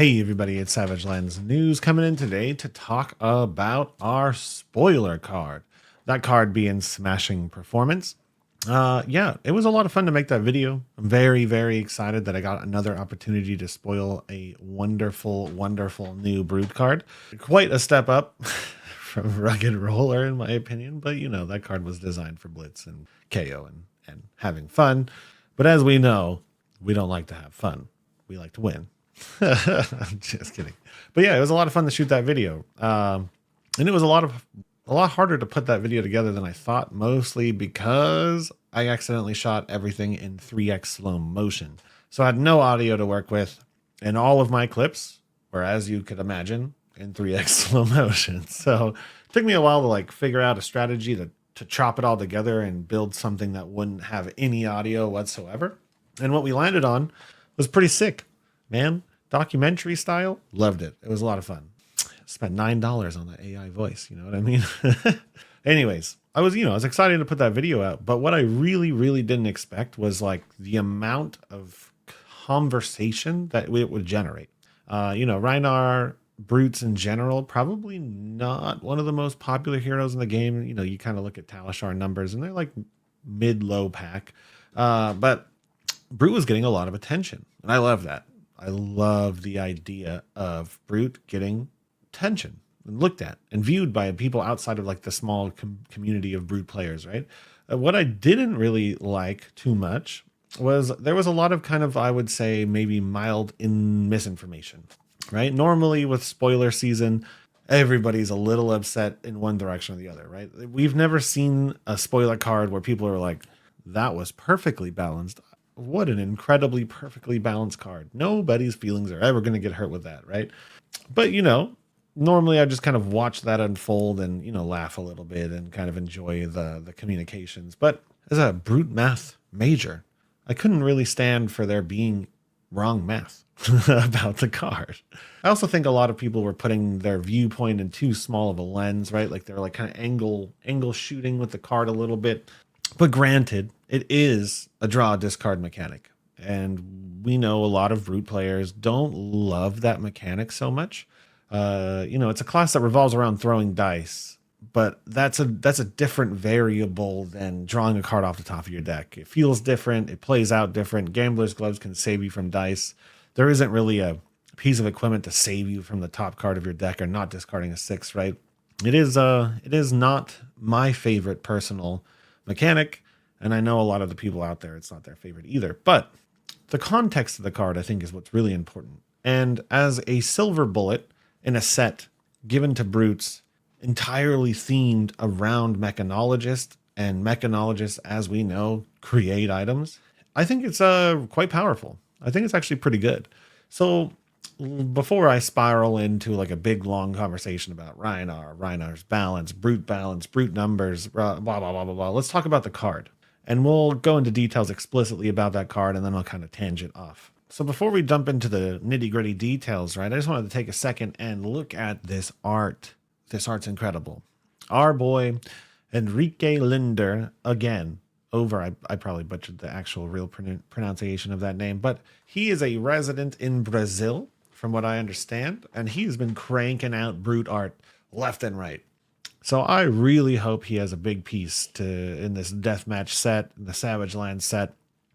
Hey everybody, it's savagelandsnews coming in today to talk about our spoiler card. That card being Smashing Performance. Yeah, it was a lot of fun to make that video. I'm very excited that I got another opportunity to spoil a wonderful new Brute card. Quite a step up from Rugged Roller in my opinion, but you know, that card was designed for Blitz and KO and having fun. But as we know, we don't like to have fun. We like to win. I'm just kidding. But yeah, it was a lot of fun to shoot that video. And it was a lot harder to put that video together than I thought, mostly because I accidentally shot everything in 3x slow motion. So I had no audio to work with, and all of my clips were, as you could imagine, in 3x slow motion. So it took me a while to like figure out a strategy to chop it all together and build something that wouldn't have any audio whatsoever. And what we landed on was pretty sick, man. Documentary style, loved it. It was a lot of fun. Spent $9 on the AI voice, you know what I mean? Anyways, I was excited to put that video out, but what I really didn't expect was like the amount of conversation that it would generate. Rhinar brutes in general, probably not one of the most popular heroes in the game. You know, you kind of look at Talishar numbers and they're like mid-low pack. But Brute was getting a lot of attention, and I love that. I love the idea of Brute getting attention and looked at and viewed by people outside of like the small community of Brute players, right? What I didn't really like too much was there was a lot of kind of, I would say, maybe mild misinformation, right? Normally with spoiler season, everybody's a little upset in one direction or the other, right? We've never seen a spoiler card where people are like, that was perfectly balanced. What an incredibly perfectly balanced card. Nobody's feelings are ever going to get hurt with that, right? But, normally I just kind of watch that unfold and, laugh a little bit and kind of enjoy the communications. But as a Brute math major, I couldn't really stand for there being wrong math about the card. I also think a lot of people were putting their viewpoint in too small of a lens, right? Like they're like kind of angle shooting with the card a little bit. But granted, it is a draw discard mechanic. And we know a lot of Brute players don't love that mechanic so much. It's a class that revolves around throwing dice, but that's a different variable than drawing a card off the top of your deck. It feels different. It plays out different. Gambler's Gloves can save you from dice. There isn't really a piece of equipment to save you from the top card of your deck or not discarding a 6, right? It is not my favorite personal mechanic, and I know a lot of the people out there, it's not their favorite either. But the context of the card, I think, is what's really important. And as a silver bullet in a set given to Brutes entirely themed around Mechanologist, and Mechanologists, as we know, create items, I think it's quite powerful. I think it's actually pretty good. So before I spiral into like a big long conversation about Rhinar's balance, Brute numbers, blah blah blah, let's talk about the card. And we'll go into details explicitly about that card, and then I'll kind of tangent off. So before we jump into the nitty-gritty details, right, I just wanted to take a second and look at this art. This art's incredible. Our boy, Henrique Linder, again, I probably butchered the actual real pronunciation of that name, but he is a resident in Brazil, from what I understand, and he's been cranking out Brute art left and right. So I really hope he has a big piece in this deathmatch set, the Savage Land set.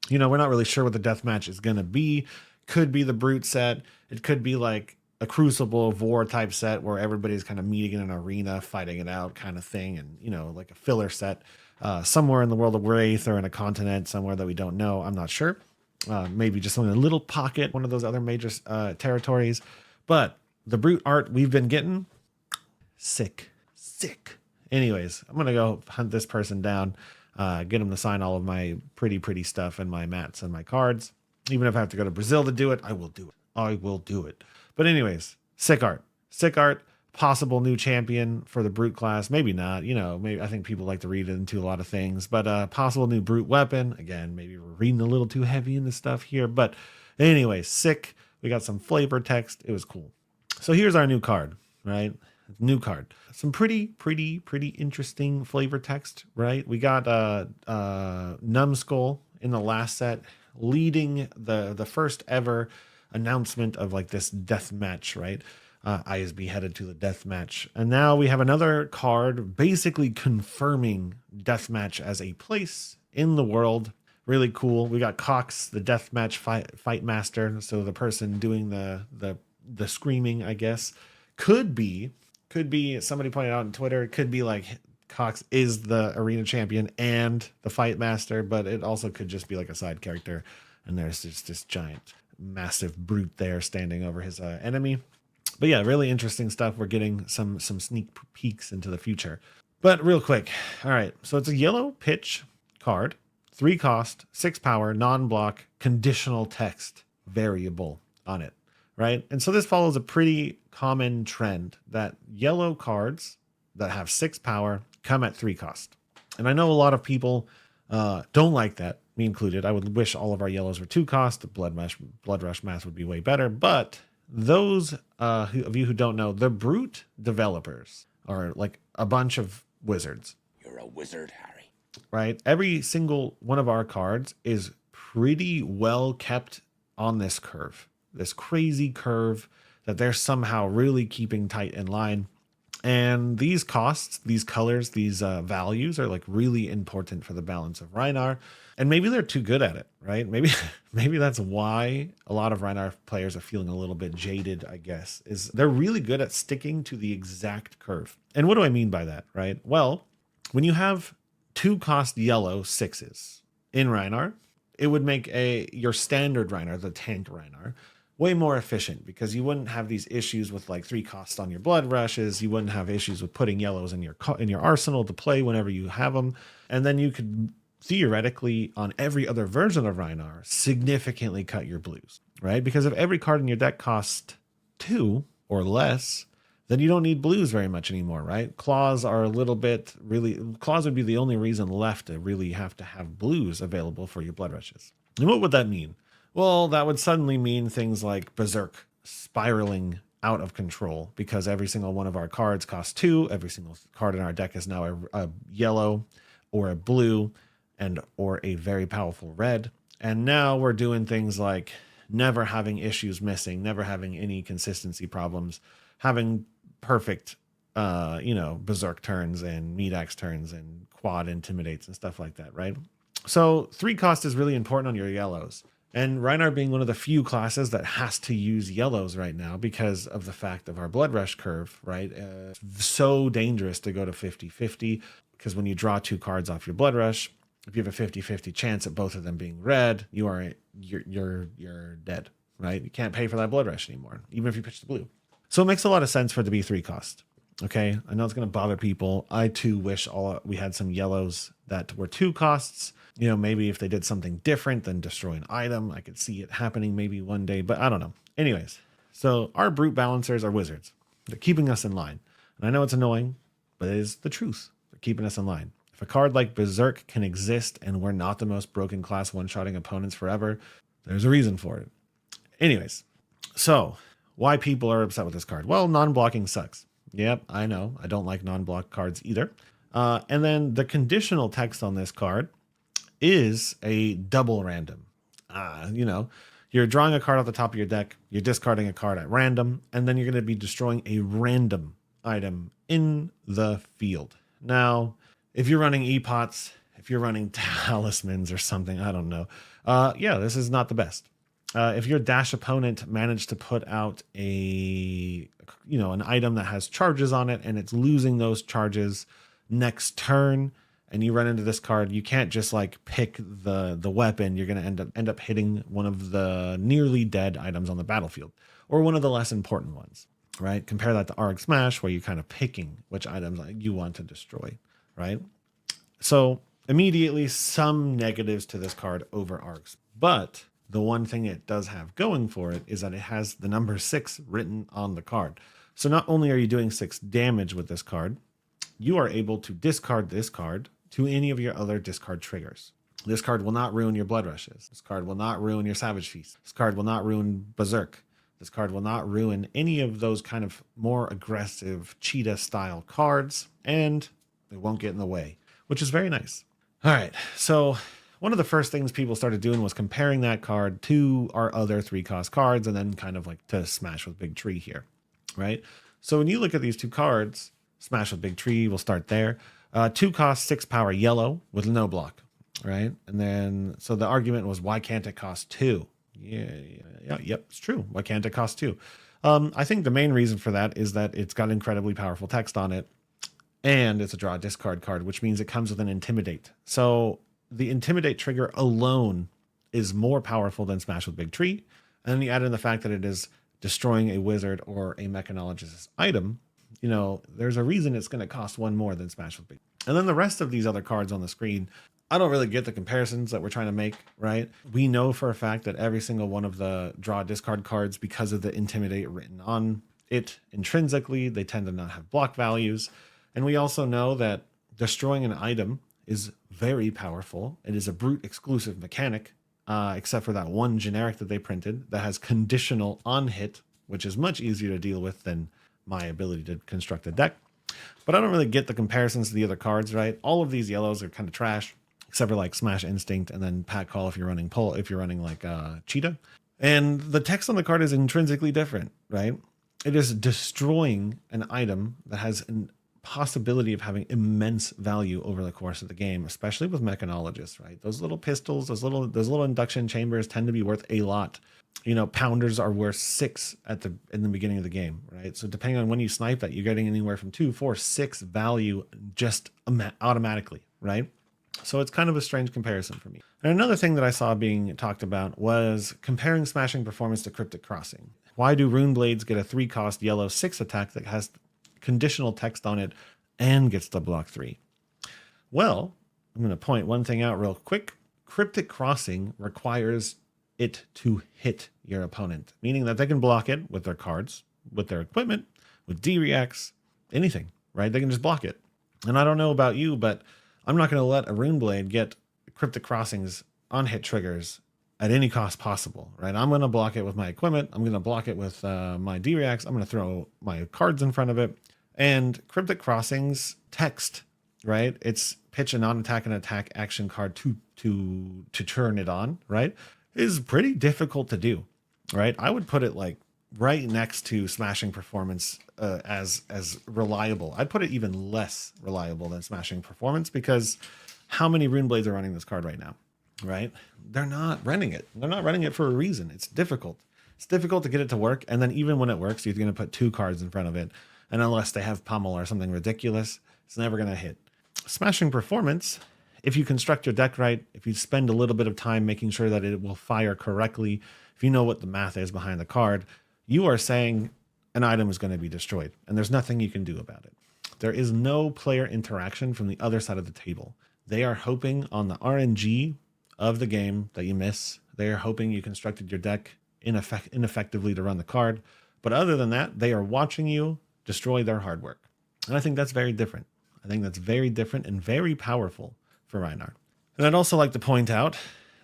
We're not really sure what the deathmatch is going to be. Could be the Brute set. It could be like a Crucible of War type set where everybody's kind of meeting in an arena, fighting it out kind of thing. And, like a filler set somewhere in the world of Wraith or in a continent somewhere that we don't know. I'm not sure. Maybe just in a little pocket, one of those other major territories. But the Brute art we've been getting, sick. Anyways, I'm going to go hunt this person down, get him to sign all of my pretty stuff and my mats and my cards. Even if I have to go to Brazil to do it, I will do it. But anyways, sick art, possible new champion for the Brute class. Maybe not, maybe I think people like to read into a lot of things, but possible new Brute weapon. Again, maybe we're reading a little too heavy into stuff here, but anyway, sick. We got some flavor text. It was cool. So here's our new card, right? New card. Some pretty interesting flavor text, right? We got Numbskull in the last set, leading the first ever announcement of like this death match, right? ISB headed to the death match. And now we have another card basically confirming deathmatch as a place in the world. Really cool. We got Cox, the deathmatch fight master. So the person doing the screaming, I guess, could be somebody pointed out on Twitter, it could be like Cox is the arena champion and the fight master, but it also could just be like a side character. And there's just this giant, massive brute there standing over his enemy. But yeah, really interesting stuff. We're getting some sneak peeks into the future. But real quick, all right. So it's a yellow pitch card, 3 cost, 6 power, non-block, conditional text variable on it, right? And so this follows a pretty common trend that yellow cards that have 6 power come at 3 cost. And I know a lot of people don't like that, me included. I would wish all of our yellows were 2 cost. The Blood Rush math would be way better, but those of you who don't know, the Brute developers are like a bunch of wizards. You're a wizard, Harry. Right? Every single one of our cards is pretty well kept on this curve, this crazy curve that they're somehow really keeping tight in line. And these costs, these colors, these values are like really important for the balance of Rhinar. And maybe they're too good at it, right? Maybe that's why a lot of Rhinar players are feeling a little bit jaded, I guess, is they're really good at sticking to the exact curve. And what do I mean by that, right? Well, when you have 2 cost yellow 6s in Rhinar, it would make your standard Rhinar, the tank Rhinar, way more efficient, because you wouldn't have these issues with like 3 costs on your blood rushes. You wouldn't have issues with putting yellows in your arsenal to play whenever you have them. And then you could theoretically, on every other version of Rhinar, significantly cut your blues, right? Because if every card in your deck costs 2 or less, then you don't need blues very much anymore, right? Claws are a little bit claws would be the only reason left to really have to have blues available for your blood rushes. And what would that mean? Well, that would suddenly mean things like Berserk spiraling out of control, because every single one of our cards costs 2. Every single card in our deck is now a yellow or a blue or a very powerful red. And now we're doing things like never having issues missing, never having any consistency problems, having perfect, Berserk turns and Medax turns and quad intimidates and stuff like that, right? So 3 cost is really important on your yellows. And Rhinar being one of the few classes that has to use yellows right now because of the fact of our blood rush curve, right? So dangerous to go to 50-50, because when you draw 2 cards off your blood rush, if you have a 50-50 chance at both of them being red, you're dead, right? You can't pay for that blood rush anymore, even if you pitch the blue. So it makes a lot of sense for it to be 3 cost. Okay, I know it's going to bother people. I too wish we had some yellows that were 2 costs. Maybe if they did something different than destroy an item, I could see it happening maybe one day, but I don't know. Anyways, so our brute balancers are wizards. They're keeping us in line. And I know it's annoying, but it is the truth. They're keeping us in line. If a card like Berserk can exist and we're not the most broken class one-shotting opponents forever, there's a reason for it. Anyways, so why people are upset with this card? Well, non-blocking sucks. Yep, I know. I don't like non-block cards either. And then the conditional text on this card is a double random. You're drawing a card off the top of your deck, you're discarding a card at random, and then you're going to be destroying a random item in the field. Now, if you're running epots, if you're running talismans or something, I don't know. This is not the best. If your dash opponent managed to put out an item that has charges on it and it's losing those charges next turn, and you run into this card, you can't just like pick the weapon. You're going to end up hitting one of the nearly dead items on the battlefield, or one of the less important ones, right? Compare that to Arg Smash, where you're kind of picking which items you want to destroy, right? So immediately some negatives to this card over Args, but the one thing it does have going for it is that it has the number 6 written on the card. So not only are you doing 6 damage with this card, you are able to discard this card to any of your other discard triggers. This card will not ruin your blood rushes. This card will not ruin your savage feast. This card will not ruin Berserk. This card will not ruin any of those kind of more aggressive cheetah style cards, and it won't get in the way, which is very nice. All right, so one of the first things people started doing was comparing that card to our other 3-cost cards, and then kind of like to Smash with Big Tree here, right? So when you look at these 2 cards, Smash with Big Tree, we'll start there. 2 cost 6 power yellow with no block, right? And then, so the argument was, why can't it cost 2? Yep, it's true. Why can't it cost 2? I think the main reason for that is that it's got incredibly powerful text on it, and it's a draw discard card, which means it comes with an Intimidate. So the Intimidate trigger alone is more powerful than Smash with Big Tree. And then you add in the fact that it is destroying a wizard or a Mechanologist's item. You know, there's a reason it's going to cost 1 more than Smash with Big. And then the rest of these other cards on the screen, I don't really get the comparisons that we're trying to make, right? We know for a fact that every single one of the draw discard cards, because of the Intimidate written on it intrinsically, they tend to not have block values. And we also know that destroying an item is very powerful. It is a brute exclusive mechanic, except for that one generic that they printed that has conditional on hit, which is much easier to deal with than my ability to construct a deck. But I don't really get the comparisons to the other cards, right? All of these yellows are kind of trash, except for like Smash Instinct and then Pack Call if you're running like Cheetah. And the text on the card is intrinsically different, right? It is destroying an item that has an possibility of having immense value over the course of the game, especially with Mechanologists, right? Those little pistols, those little induction chambers tend to be worth a lot. You know, pounders are worth 6 in the beginning of the game, right? So depending on when you snipe that, you're getting anywhere from 2, 4, 6 value just automatically, right? So it's kind of a strange comparison for me. And another thing that I saw being talked about was comparing Smashing Performance to Cryptic Crossing. Why do Rune Blades get a 3-cost yellow 6 attack that has conditional text on it and gets the block 3? Well, I'm going to point one thing out real quick. Cryptic Crossing requires it to hit your opponent, meaning that they can block it with their cards, with their equipment, with D-Reacts, anything, right? They can just block it. And I don't know about you, but I'm not going to let a Rune Blade get Cryptic Crossings on hit triggers at any cost possible, right? I'm going to block it with my equipment. I'm going to block it with my D-Reacts. I'm going to throw my cards in front of it. And Cryptic Crossings text, right? It's pitch a non-attack and attack action card to turn it on, right? Is pretty difficult to do, right? I would put it like right next to Smashing Performance as reliable. I'd put it even less reliable than Smashing Performance, because how many Rune Blades are running this card right now, right? They're not running it. They're not running it for a reason. It's difficult. It's difficult to get it to work. And then even when it works, you're going to put 2 cards in front of it. And unless they have Pummel or something ridiculous, it's never going to hit. Smashing Performance, if you construct your deck right, if you spend a little bit of time making sure that it will fire correctly, if you know what the math is behind the card, you are saying an item is going to be destroyed, and there's nothing you can do about it. There is no player interaction from the other side of the table. They are hoping on the RNG of the game that you miss. They are hoping you constructed your deck ineffectively to run the card. But other than that, they are watching you destroy their hard work. And I think that's very different. I think that's very different and very powerful for Rhinar. And I'd also like to point out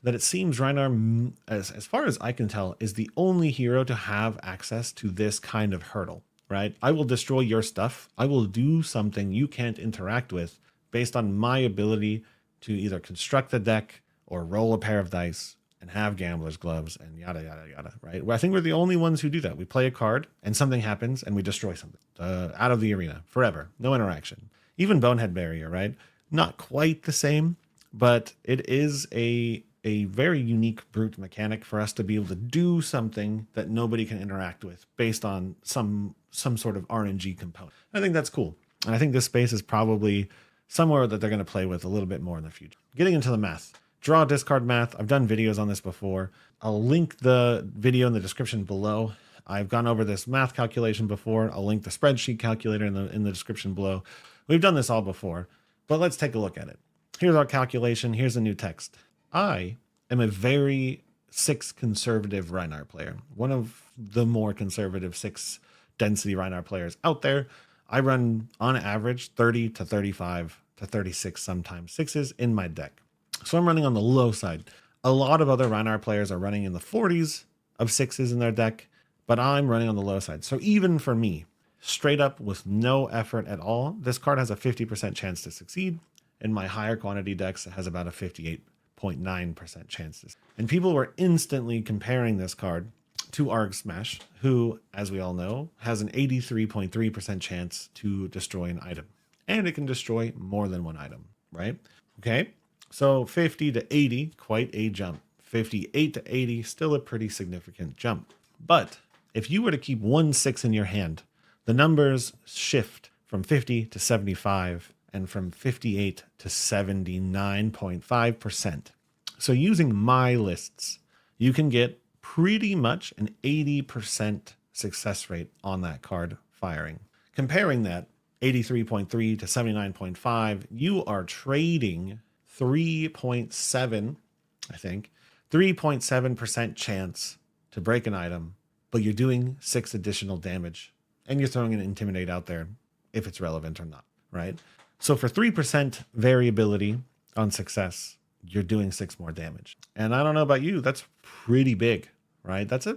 that it seems Rhinar, as far as I can tell, is the only hero to have access to this kind of hurdle, right? I will destroy your stuff. I will do something you can't interact with based on my ability to either construct the deck or roll a pair of dice and have gambler's gloves and yada, yada, yada, right? Well, I think we're the only ones who do that. We play a card and something happens and we destroy something out of the arena forever. No interaction. Even Bonehead Barrier, right? Not quite the same, but it is a very unique brute mechanic for us to be able to do something that nobody can interact with based on some sort of RNG component. I think that's cool. And I think this space is probably somewhere that they're going to play with a little bit more in the future. Getting into the math. Draw discard math. I've done videos on this before. I'll link the video in the description below. I've gone over this math calculation before. I'll link the spreadsheet calculator in the description below. We've done this all before, but let's take a look at it. Here's our calculation. Here's the new text. I am a very 6 conservative Rhinar player. One of the more conservative 6 density Rhinar players out there. I run on average 30 to 35 to 36 sometimes 6s in my deck. So I'm running on the low side. A lot of other Rhinar players are running in the 40s of 6s in their deck, but I'm running on the low side. So even for me, straight up with no effort at all, this card has a 50% chance to succeed. In my higher quantity decks, it has about a 58.5% 0.9% chances. And people were instantly comparing this card to Arg Smash, who, as we all know, has an 83.3% chance to destroy an item. And it can destroy more than one item, right? Okay, so 50 to 80, quite a jump. 58 to 80, still a pretty significant jump. But if you were to keep 1 6 in your hand, the numbers shift from 50 to 75 and from 58 to 79.5%. So using my lists, you can get pretty much an 80% success rate on that card firing. Comparing that 83.3 to 79.5, you are trading 3.7, I think, 3.7% chance to break an item, but you're doing 6 additional damage and you're throwing an Intimidate out there if it's relevant or not, right? So for 3% variability on success, you're doing 6 more damage. And I don't know about you, that's pretty big, right? That's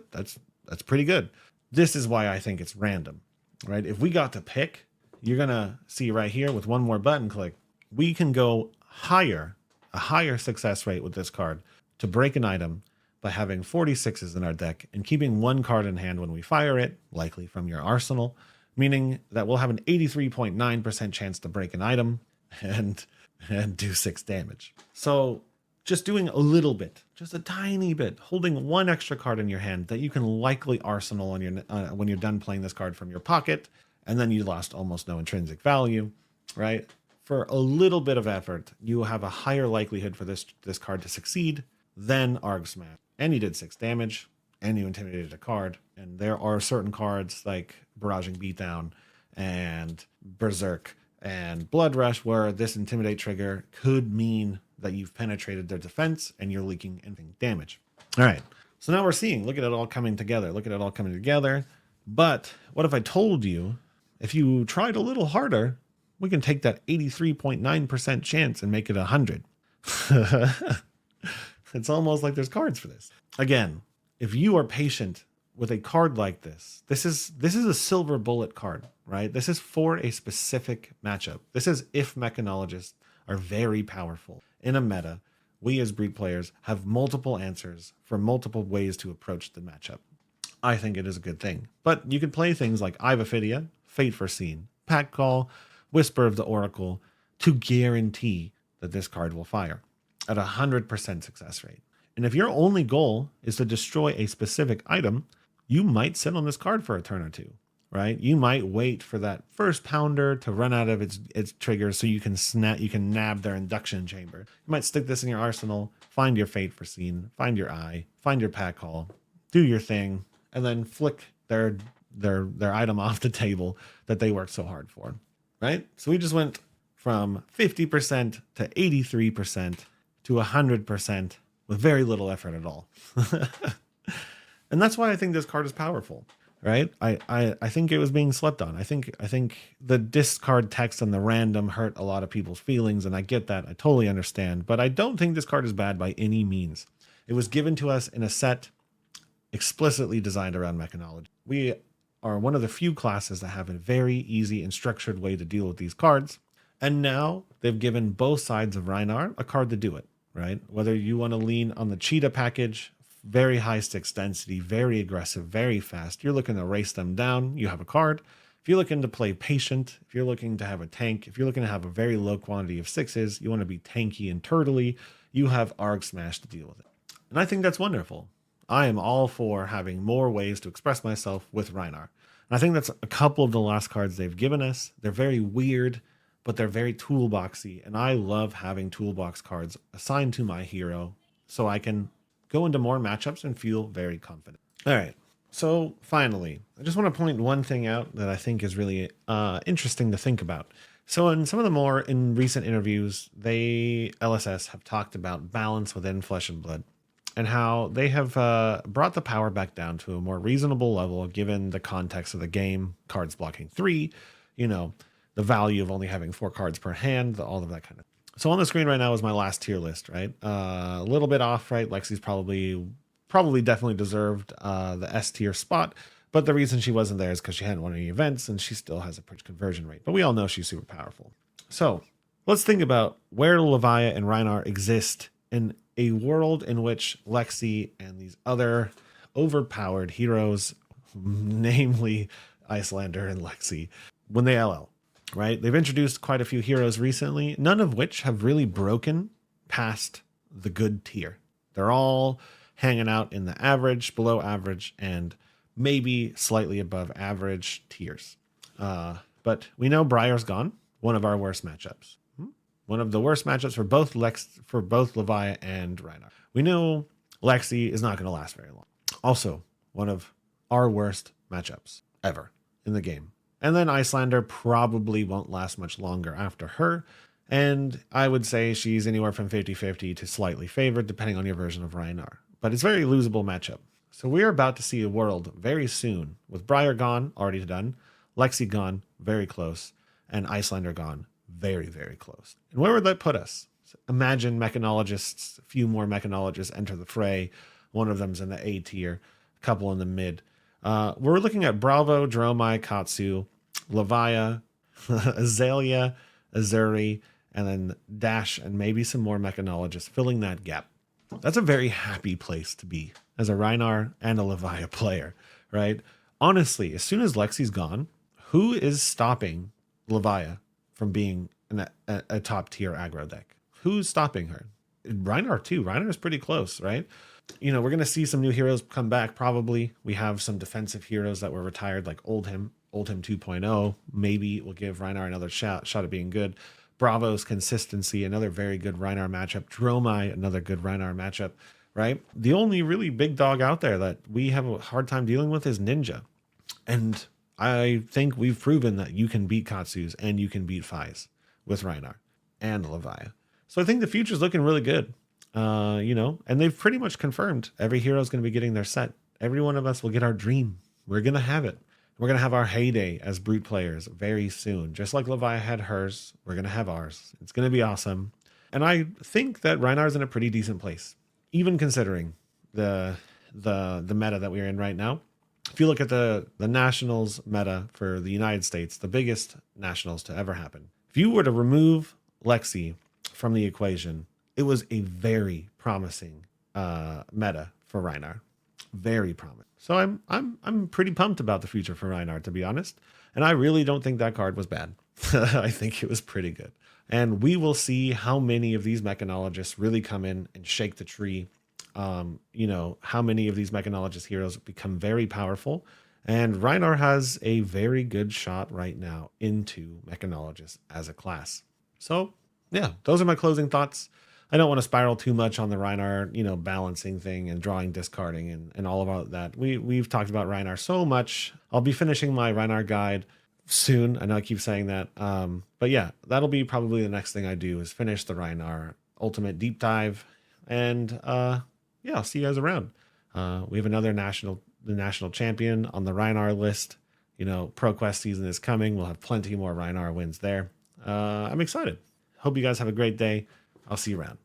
pretty good. This is why I think it's random, right? If we got to pick, you're gonna see right here with one more button click, we can go higher, a higher success rate with this card to break an item by having 46s in our deck and keeping 1 card in hand when we fire it, likely from your arsenal, meaning that we'll have an 83.9% chance to break an item and do 6 damage. So just doing a little bit, just a tiny bit, holding 1 extra card in your hand that you can likely arsenal on your when you're done playing this card from your pocket, and then you lost almost no intrinsic value, right? For a little bit of effort, you have a higher likelihood for this card to succeed than Arg Smash. And you did 6 damage, and you intimidated a card. And there are certain cards like Barraging Beatdown and Berserk and Blood Rush where this Intimidate trigger could mean that you've penetrated their defense and you're leaking anything damage. All right, so now we're seeing, look at it all coming together. Look at it all coming together. But what if I told you, if you tried a little harder, we can take that 83.9% chance and make it 100. It's almost like there's cards for this. Again, if you are patient with a card like this, this is a silver bullet card, right? This is for a specific matchup. This is if Mechanologists are very powerful in a meta. We as Breed players have multiple answers for multiple ways to approach the matchup. I think it is a good thing. But you could play things like Ivaphidia, Fate Foreseen, Pack Call, Whisper of the Oracle to guarantee that this card will fire at 100% success rate. And if your only goal is to destroy a specific item, you might sit on this card for a turn or two, right? You might wait for that first pounder to run out of its triggers so you can nab their induction chamber. You might stick this in your arsenal, find your Fate Foreseen, find your Eye, find your Pack Call, do your thing, and then flick their item off the table that they worked so hard for, right? So we just went from 50% to 83% to 100% with very little effort at all. And that's why I think this card is powerful, right? I think it was being slept on. I think the discard text and the random hurt a lot of people's feelings, and I get that. I totally understand. But I don't think this card is bad by any means. It was given to us in a set explicitly designed around Mechanology. We are one of the few classes that have a very easy and structured way to deal with these cards. And now they've given both sides of Rhinar a card to do it, right? Whether you want to lean on the Cheetah package, very high sticks density, very aggressive, very fast. You're looking to race them down, you have a card. If you're looking to play patient, if you're looking to have a tank, if you're looking to have a very low quantity of 6s, you want to be tanky and turtly, you have Arg Smash to deal with it. And I think that's wonderful. I am all for having more ways to express myself with Rhinar. And I think that's a couple of the last cards they've given us. They're very weird, but they're very toolboxy. And I love having toolbox cards assigned to my hero so I can go into more matchups and feel very confident. All right. So finally, I just want to point one thing out that I think is really interesting to think about. So in some of the more in recent interviews, LSS have talked about balance within Flesh and Blood and how they have brought the power back down to a more reasonable level given the context of the game, cards blocking 3, the value of only having 4 cards per hand, all of that kind of. So on the screen right now is my last tier list, right? A little bit off, right? Lexi's probably definitely deserved the S tier spot, but the reason she wasn't there is because she hadn't won any events and she still has a pretty conversion rate. But we all know she's super powerful. So let's think about where Levia and Rhinar exist in a world in which Lexi and these other overpowered heroes, namely Icelander and Lexi, when they LL, right? They've introduced quite a few heroes recently, none of which have really broken past the good tier. They're all hanging out in the average, below average, and maybe slightly above average tiers. But we know Briar's gone, one of our worst matchups. One of the worst matchups for both Levi and Rhinar. We know Lexi is not going to last very long. Also, one of our worst matchups ever in the game. And then Icelander probably won't last much longer after her. And I would say she's anywhere from 50-50 to slightly favored, depending on your version of Rhinar. But it's a very losable matchup. So we're about to see a world very soon with Briar gone, already done, Lexi gone, very close, and Icelander gone, very, very close. And where would that put us? Imagine Mechanologists, a few more Mechanologists enter the fray. One of them's in the A tier, a couple in the mid. We're looking at Bravo, Dromai, Katsu, Levia, Azalea, Azuri, and then Dash, and maybe some more Mechanologists filling that gap. That's a very happy place to be as a Rhinar and a Levia player, right? Honestly, as soon as Lexi's gone, who is stopping Levia from being a top tier aggro deck? Who's stopping her? Rhinar too. Rhinar is pretty close, right? You know, we're going to see some new heroes come back. Probably we have some defensive heroes that were retired, like Oldhim 2.0. Maybe we'll give Rhinar another shot at being good. Bravo's consistency, another very good Rhinar matchup. Dromai, another good Rhinar matchup, right? The only really big dog out there that we have a hard time dealing with is Ninja. And I think we've proven that you can beat Katsu's and you can beat Fai's with Rhinar and Levia. So I think the future's looking really good. You know, and they've pretty much confirmed every hero is going to be getting their set. Every one of us will get our dream. We're going to have it. We're going to have our heyday as brute players very soon. Just like Levia had hers, we're going to have ours. It's going to be awesome. And I think that Rhinar's in a pretty decent place, even considering the meta that we're in right now. If you look at the Nationals meta for the United States, the biggest Nationals to ever happen, if you were to remove Lexi from the equation, it was a very promising meta for Rhinar. Very promising. So I'm pretty pumped about the future for Rhinar, to be honest. And I really don't think that card was bad. I think it was pretty good. And we will see how many of these Mechanologists really come in and shake the tree. You know, how many of these Mechanologist heroes become very powerful. And Rhinar has a very good shot right now into Mechanologist as a class. So yeah, those are my closing thoughts. I don't want to spiral too much on the Rhinar, you know, balancing thing and drawing, discarding, and all about that. We've talked about Rhinar so much. I'll be finishing my Rhinar guide soon. I know I keep saying that. But yeah, that'll be probably the next thing I do is finish the Rhinar Ultimate Deep Dive. And yeah, I'll see you guys around. We have another the national champion on the Rhinar list. You know, ProQuest season is coming. We'll have plenty more Rhinar wins there. I'm excited. Hope you guys have a great day. I'll see you around.